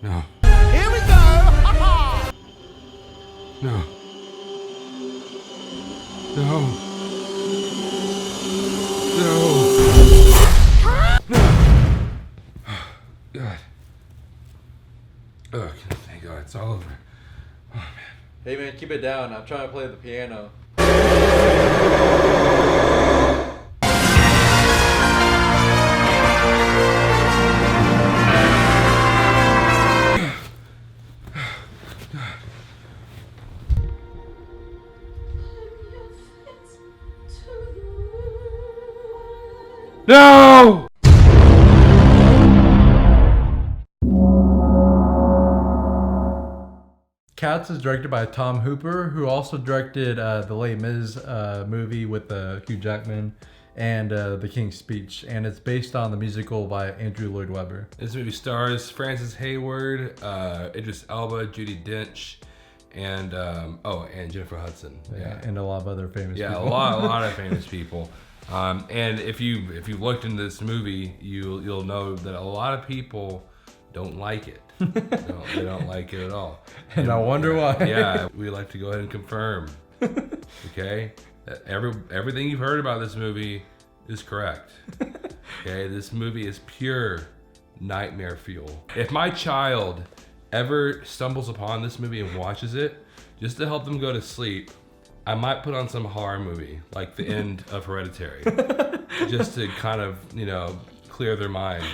No. Here we go! No. No. No. No. God. Oh, thank God, it's all over. Oh, man. Hey man, keep it down. I'm trying to play the piano. No! Cats is directed by Tom Hooper, who also directed the Les Mis movie with Hugh Jackman and The King's Speech, and it's based on the musical by Andrew Lloyd Webber. This movie stars Frances Hayward, Idris Elba, Judi Dench, and Jennifer Hudson. Yeah, and a lot of other famous people. Yeah, a lot of famous people. And if you looked into this movie, you'll know that a lot of people don't like it. They don't like it at all. And I wonder why. Yeah, we like to go ahead and confirm. Okay, that everything you've heard about this movie is correct. Okay, this movie is pure nightmare fuel. If my child ever stumbles upon this movie and watches it, just to help them go to sleep, I might put on some horror movie, like the end of Hereditary, just to kind of, clear their mind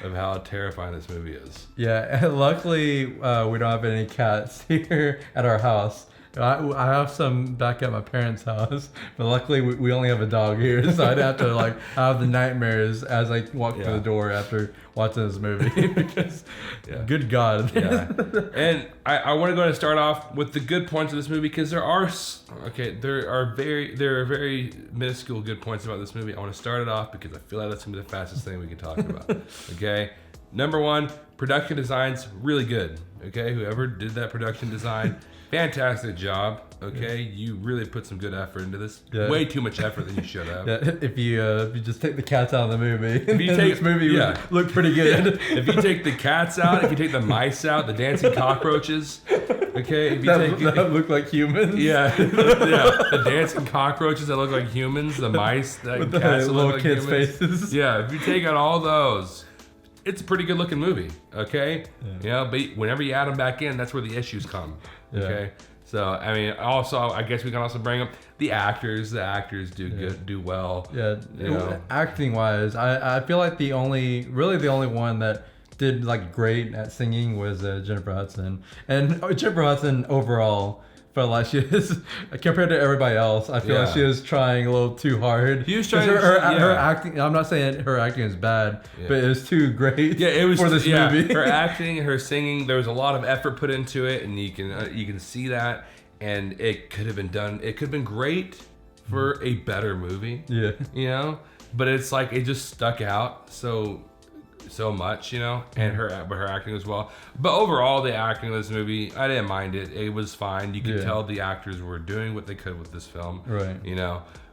of how terrifying this movie is. Yeah, and luckily we don't have any cats here at our house. I have some back at my parents' house, but luckily we only have a dog here, so I'd have to have the nightmares as I walk through the door after watching this movie. Because, good God. Yeah, and I want to go ahead and start off with the good points of this movie, because there are very minuscule good points about this movie. I want to start it off because I feel like that's gonna be the fastest thing we can talk about. Okay, number one, production design's really good. Okay, whoever did that production design. Fantastic job. Okay, you really put some good effort into this. Yeah. Way too much effort than you should have. Yeah, if you just take the cats out of the movie, if you take this movie would look pretty good. Yeah. If you take the cats out, if you take the mice out, the dancing cockroaches. Okay, if you that look like humans. Yeah, the dancing cockroaches that look like humans, the mice that with cats the that look little like kids' humans. faces. Yeah, if you take out all those, it's a pretty good looking movie. Okay, but whenever you add them back in, that's where the issues come. Okay. Yeah. So I mean, also I guess we can also bring up the actors. The actors do well. Yeah, acting wise, I feel like the only one that did great at singing was Jennifer Hudson, and Jennifer Hudson overall felt like she is, compared to everybody else, I feel like she was trying a little too hard. She was trying her acting. I'm not saying her acting is bad, but it was too great. Yeah, it was for this movie. Her acting, her singing, there was a lot of effort put into it, and you can see that. And it could have been done. It could have been great for a better movie. Yeah, but it's like it just stuck out so much, and her acting as well. But overall, the acting of this movie, I didn't mind it. It was fine. You could tell the actors were doing what they could with this film, right?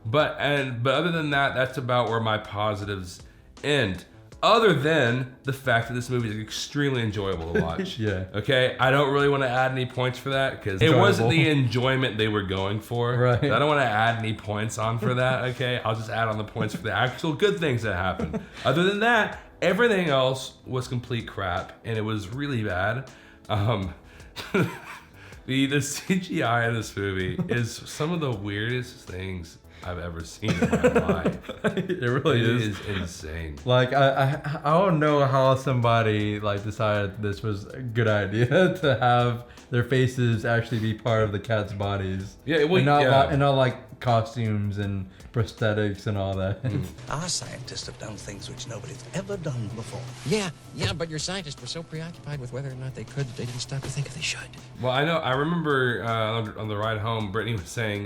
But other than that, that's about where my positives end. Other than the fact that this movie is extremely enjoyable to watch. Okay, I don't really want to add any points for that because it wasn't the enjoyment they were going for. Right. I don't want to add any points on for that. Okay, I'll just add on the points for the actual good things that happened. Other than that, everything else was complete crap, and it was really bad. The CGI in this movie is some of the weirdest things I've ever seen in my life. It really is. It is insane. I don't know how somebody decided this was a good idea to have their faces actually be part of the cats' bodies. Yeah, well, and not costumes and prosthetics and all that. Our scientists have done things which nobody's ever done before. Yeah, but your scientists were so preoccupied with whether or not they could that they didn't stop to think if they should. Well, I remember on the ride home, Brittany was saying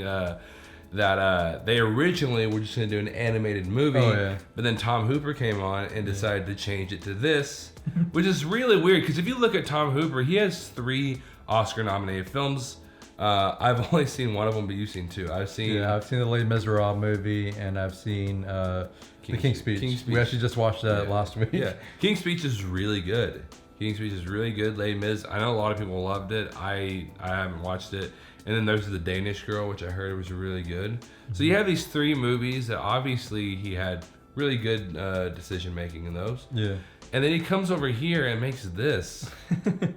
that they originally were just going to do an animated movie, but then Tom Hooper came on and decided to change it to this, which is really weird because if you look at Tom Hooper, he has 3 Oscar-nominated films. I've only seen one of them, but you've seen 2. I've seen the Les Miserables movie, and I've seen The King's Speech. We actually just watched that last week. Yeah, King's Speech is really good. King's Speech is really good. Les Mis, I know a lot of people loved it. I haven't watched it. And then there's The Danish Girl, which I heard was really good. So you have these 3 movies that obviously he had really good decision making in those. Yeah. And then he comes over here and makes this.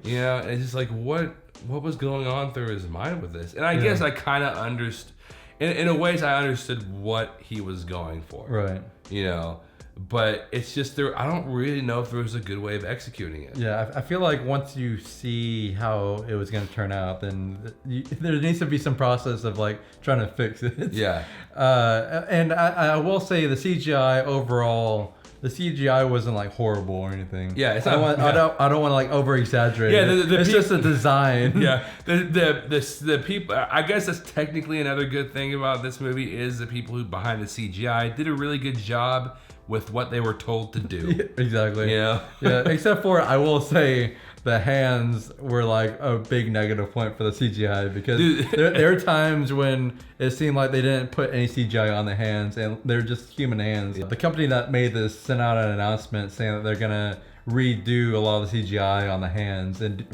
You know, and it's just like, what was going on through his mind with this? And I guess I kind of understood, in a ways I understood what he was going for. Right. You know, but it's just I don't really know if there was a good way of executing it. Yeah, I feel like once you see how it was going to turn out, then there needs to be some process of like trying to fix it. Yeah. And I will say the CGI overall, the CGI wasn't like horrible or anything. Yeah, it's I not. don't want to like over exaggerate. Yeah, it's just a design. Yeah, the people. I guess that's technically another good thing about this movie is the people who behind the CGI did a really good job with what they were told to do. Exactly. Yeah. Yeah. Except for I will say the hands were like a big negative point for the CGI because there are times when it seemed like they didn't put any CGI on the hands and they're just human hands. The company that made this sent out an announcement saying that they're gonna redo a lot of the CGI on the hands and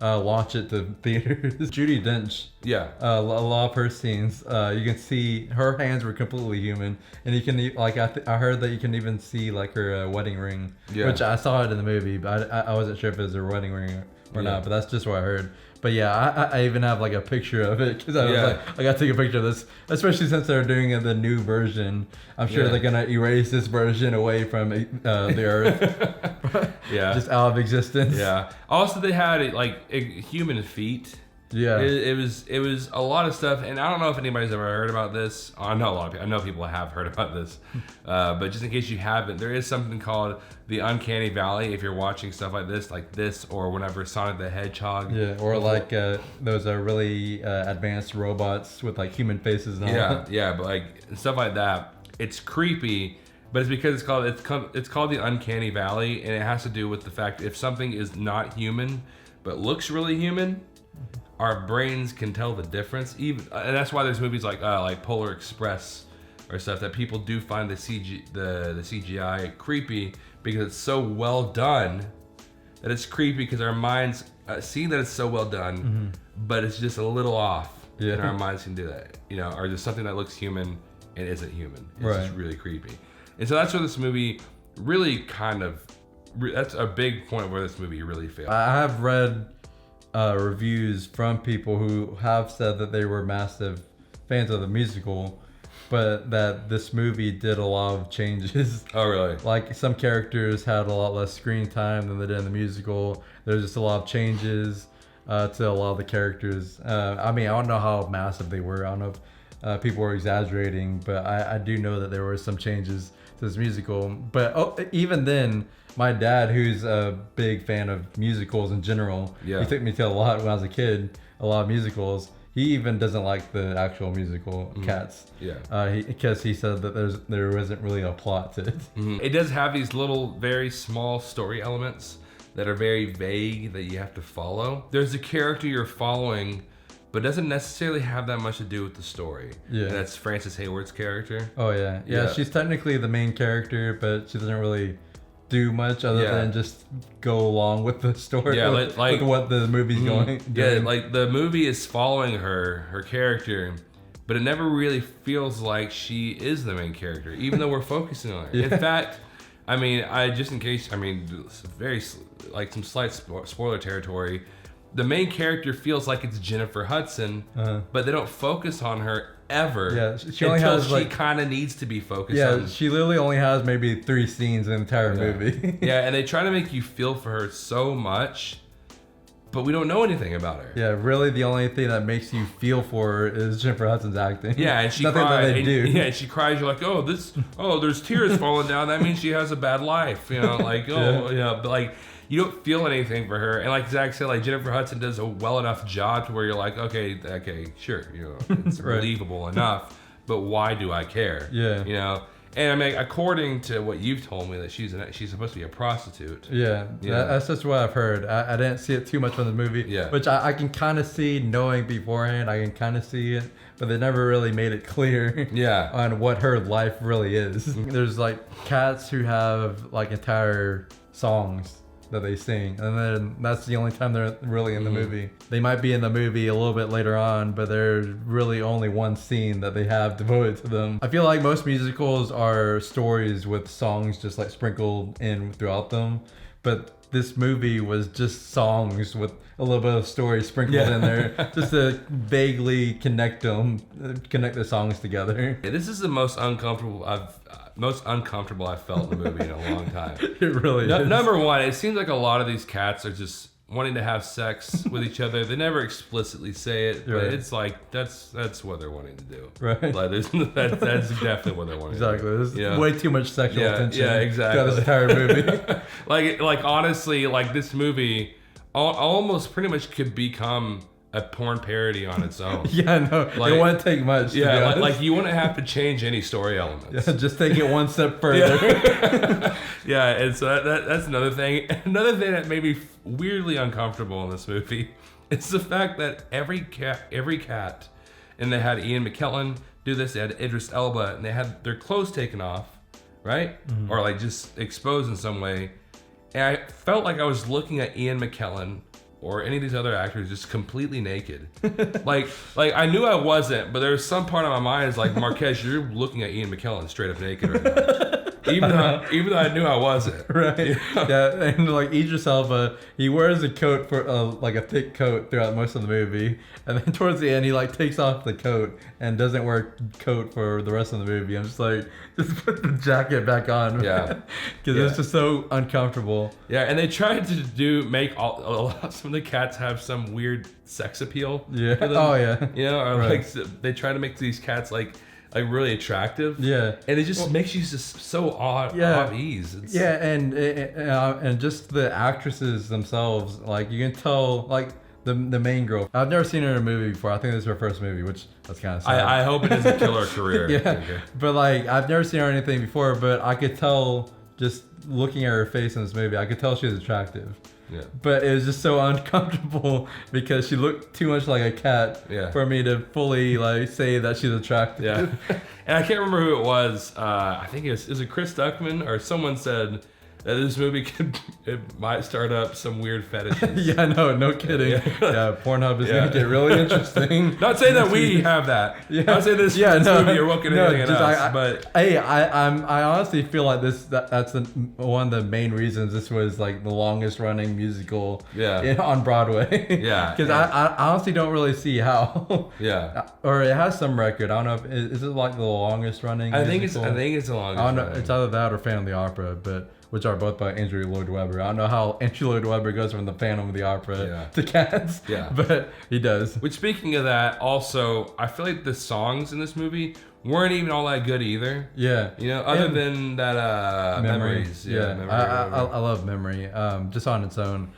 launch it to theaters. Judi Dench. Yeah. A lot of her scenes, you can see her hands were completely human, and you can like I heard that you can even see like her wedding ring, which I saw it in the movie, but I wasn't sure if it was her wedding ring or not. But that's just what I heard. But yeah, I even have like a picture of it because I was like, I gotta take a picture of this, especially since they're doing the new version. I'm sure they're gonna erase this version away from the earth. Yeah, just out of existence. Yeah. Also, they had like human feet. Yeah, it was a lot of stuff, and I don't know if anybody's ever heard about this. I know a lot of people. I know people have heard about this, but just in case you haven't, there is something called the Uncanny Valley. If you're watching stuff like this, or whenever Sonic the Hedgehog. Yeah, or like those are really advanced robots with like human faces and all. Yeah, but like stuff like that, it's creepy. But it's because it's called the Uncanny Valley, and it has to do with the fact if something is not human but looks really human, our brains can tell the difference. Even and that's why there's movies like Polar Express or stuff that people do find the CGI creepy because it's so well done that it's creepy because our minds see that it's so well done, but it's just a little off, and our minds can do that. You know, or there's something that looks human and isn't human. It's just really creepy. And so that's where this movie really that's a big point where this movie really failed. I have read reviews from people who have said that they were massive fans of the musical, but that this movie did a lot of changes. Oh, really? Like some characters had a lot less screen time than they did in the musical. There's just a lot of changes to a lot of the characters. I mean, I don't know how massive they were. I don't know if people were exaggerating, but I do know that there were some changes to this musical. But even then, my dad, who's a big fan of musicals in general, he took me to a lot when I was a kid, a lot of musicals. He even doesn't like the actual musical Cats. Yeah. Because he said that there wasn't really a plot to it. It does have these little, very small story elements that are very vague that you have to follow. There's a character you're following, but doesn't necessarily have that much to do with the story. Yeah. And that's Frances Hayward's character. Oh, yeah. Yeah, she's technically the main character, but she doesn't really do much other than just go along with the story. Yeah, with what the movie's going. Yeah, like the movie is following her character, but it never really feels like she is the main character, even though we're focusing on her. In fact, I mean, very like some slight spoiler territory. The main character feels like it's Jennifer Hudson, but they don't focus on her ever. Yeah, she only has she kind of needs to be focused on. Yeah, she literally only has maybe 3 scenes in the entire movie. Yeah, and they try to make you feel for her so much, but we don't know anything about her. Yeah, really the only thing that makes you feel for her is Jennifer Hudson's acting. Yeah, and she nothing cries. That they do. Yeah, and she cries. You're like, there's tears falling down. That means she has a bad life. You know, like but like. You don't feel anything for her, and like Zach said, like Jennifer Hudson does a well enough job to where you're like, okay, sure, you know, it's believable enough, but why do I care? Yeah, you know. And I mean, according to what you've told me, that she's supposed to be a prostitute. Yeah, that's just what I've heard. I didn't see it too much from the movie, which I can kind of see, knowing beforehand. I can kind of see it, but they never really made it clear. On what her life really is. There's like cats who have like entire songs that they sing, and then that's the only time they're really in the movie. They might be in the movie a little bit later on, but there's really only one scene that they have devoted to them. I feel like most musicals are stories with songs just like sprinkled in throughout them, but this movie was just songs with a little bit of story sprinkled in there, just to vaguely connect the songs together. Yeah, this is the most uncomfortable I've felt in the movie in a long time. It really is. Number one, it seems like a lot of these cats are just wanting to have sex with each other. They never explicitly say it, but Right. it's like that's what they're wanting to do. Right. Like that's definitely what they're wanting Exactly. to do. There's way too much sexual tension exactly. throughout this entire movie. like honestly, like this movie almost pretty much could become a porn parody on its own. Yeah, no, Like- it wouldn't take much. To be Yeah, honest. like you wouldn't have to change any story elements. Yeah, just take it one step further. Yeah, and so that's another thing. Another thing that made me weirdly uncomfortable in this movie is the fact that every cat, and they had Ian McKellen do this, they had Idris Elba, and they had their clothes taken off, right? Or like just exposed in some way. And I felt like I was looking at Ian McKellen or any of these other actors just completely naked. like I knew I wasn't, but there was some part of my mind is like, Marquez, you're looking at Ian McKellen straight up naked right now. Even though I knew I wasn't. Right. Yeah, and like Idris Elba, he wears a coat for like a thick coat throughout most of the movie, and then towards the end he like takes off the coat and doesn't wear a coat for the rest of the movie. I'm just like, just put the jacket back on. Yeah. Because it's just so uncomfortable. Yeah, and they tried to make some of the cats have some weird sex appeal. Yeah. to them, Oh yeah. You know, or Right. like they try to make these cats like really attractive. Yeah. And it just makes you just so off ease. It's, Yeah, and just the actresses themselves, like you can tell, like the main girl. I've never seen her in a movie before. I think this is her first movie, which that's kind of sad. I hope it doesn't kill her career. Yeah, Okay. but like I've never seen her in anything before, but I could tell just looking at her face in this movie, I could tell she was attractive. Yeah. But it was just so uncomfortable because she looked too much like a cat for me to fully like say that she's attractive. Yeah. And I can't remember who it was. I think is it Chris Duckman or someone said that this movie might start up some weird fetishes. Yeah, no kidding. Yeah, Pornhub is gonna get really interesting. Not saying that we have that. Not saying this movie or looking at anything else. But hey, I honestly feel like that's one of the main reasons this was like the longest running musical on Broadway. Yeah. Because I honestly don't really see how. Yeah. Or it has some record. I don't know if is it like the longest running musical? I think it's the longest. I don't know. running. It's either that or Phantom of the Opera, which are both by Andrew Lloyd Webber. I don't know how Andrew Lloyd Webber goes from the Phantom of the Opera to Cats. Yeah. But he does. Which, speaking of that, also, I feel like the songs in this movie weren't even all that good either. Yeah. You know, other than that Memories. Yeah. Memory, I love Memory, just on its own.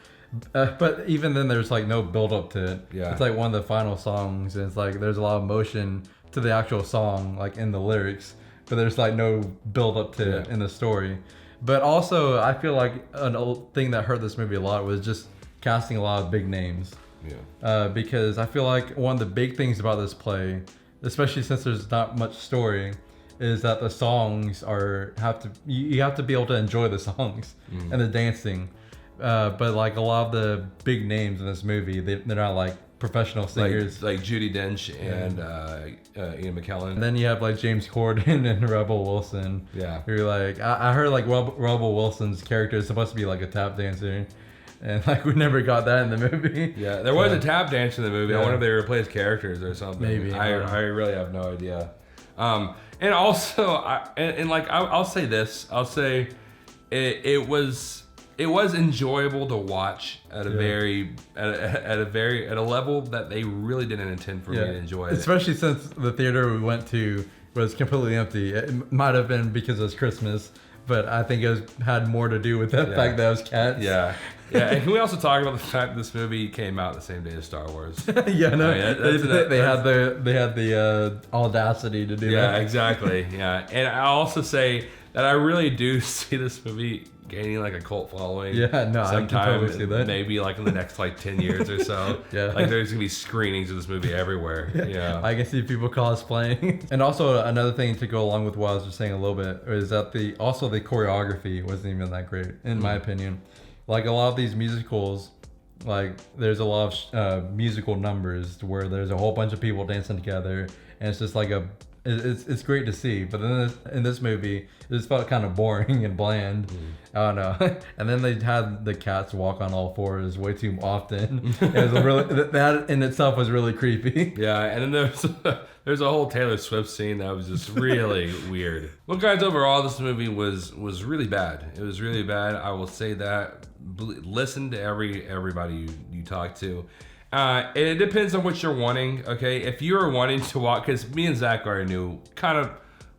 But even then, there's like no build up to it. Yeah. It's like one of the final songs, and it's like there's a lot of motion to the actual song, like in the lyrics, but there's like no build up to it in the story. But also, I feel like an old thing that hurt this movie a lot was just casting a lot of big names. Yeah. Because I feel like one of the big things about this play, especially since there's not much story, is that the songs you have to be able to enjoy the songs and the dancing. But like a lot of the big names in this movie, they're not like professional singers. Like Judi Dench and Ian McKellen. And then you have like James Corden and Rebel Wilson. Yeah. Who like I heard like Rebel Wilson's character is supposed to be like a tap dancer, and like we never got that in the movie. Yeah, there was a tap dance in the movie. I wonder if they replaced characters or something. Maybe. I really have no idea. And also, I'll say this. I'll say it was enjoyable to watch at a level that they really didn't intend for me to enjoy it. Especially since the theater we went to was completely empty. It might have been because it was Christmas, but I think it had more to do with the fact that it was Cats. Yeah. Yeah, and can we also talk about the fact that this movie came out the same day as Star Wars? Yeah, no, I mean, they had the audacity to do that. Yeah, exactly. Yeah, and I also say that I really do see this movie gaining like a cult following. Yeah, no, I can totally see that. Maybe like in the next like 10 years or so. Yeah. Like there's gonna be screenings of this movie everywhere. Yeah. I can see people cosplaying. And also another thing to go along with what I was just saying a little bit is that the choreography wasn't even that great in my opinion. like a lot of these musicals, like there's a lot of musical numbers where there's a whole bunch of people dancing together, and it's just like it's great to see. But then in this movie, it just felt kind of boring and bland. I don't know. And then they had the cats walk on all fours way too often. It was really, that in itself was really creepy. Yeah, and then there's a whole Taylor Swift scene that was just really weird. Well, guys, overall, this movie was really bad. It was really bad. I will say that. Listen to everybody you talk to. And it depends on what you're wanting, okay? If you are wanting to watch, because me and Zach already knew,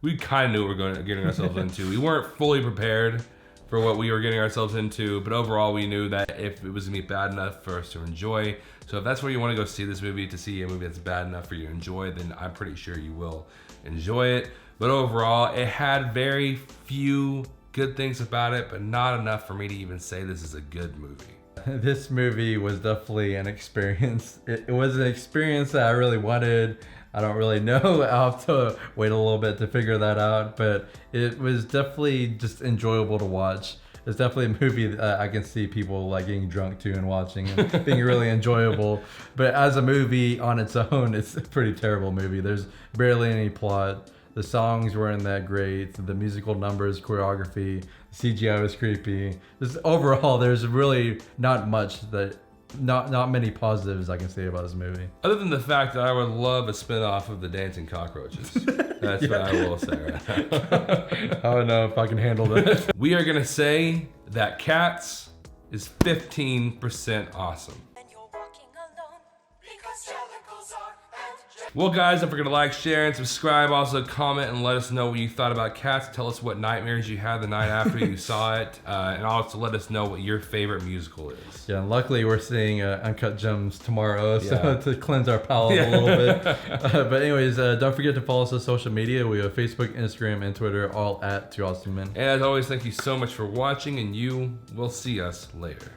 we kind of knew what we were getting ourselves into. We weren't fully prepared for what we were getting ourselves into, but overall we knew that if it was gonna be bad enough for us to enjoy, so if that's where you want to go see this movie, to see a movie that's bad enough for you to enjoy, then I'm pretty sure you will enjoy it. But overall, it had very few good things about it, but not enough for me to even say this is a good movie. This movie was definitely an experience. It was an experience that I really wanted. I don't really know. I'll have to wait a little bit to figure that out, but it was definitely just enjoyable to watch. It's definitely a movie that I can see people like getting drunk to and watching and being really enjoyable. But as a movie on its own, it's a pretty terrible movie. There's barely any plot. The songs weren't that great. The musical numbers, choreography, CGI was creepy. Just overall, there's really not many positives I can say about this movie. Other than the fact that I would love a spin-off of the Dancing Cockroaches. That's what I will say right now. I don't know if I can handle that. We are gonna say that Cats is 15% awesome. Well, guys, don't forget to like, share, and subscribe. Also, comment and let us know what you thought about Cats. Tell us what nightmares you had the night after you saw it. And also let us know what your favorite musical is. Yeah, and luckily we're seeing Uncut Gems tomorrow, so to cleanse our palate a little bit. But anyways, don't forget to follow us on social media. We have Facebook, Instagram, and Twitter, all at 2 Awesome Men. And as always, thank you so much for watching, and you will see us later.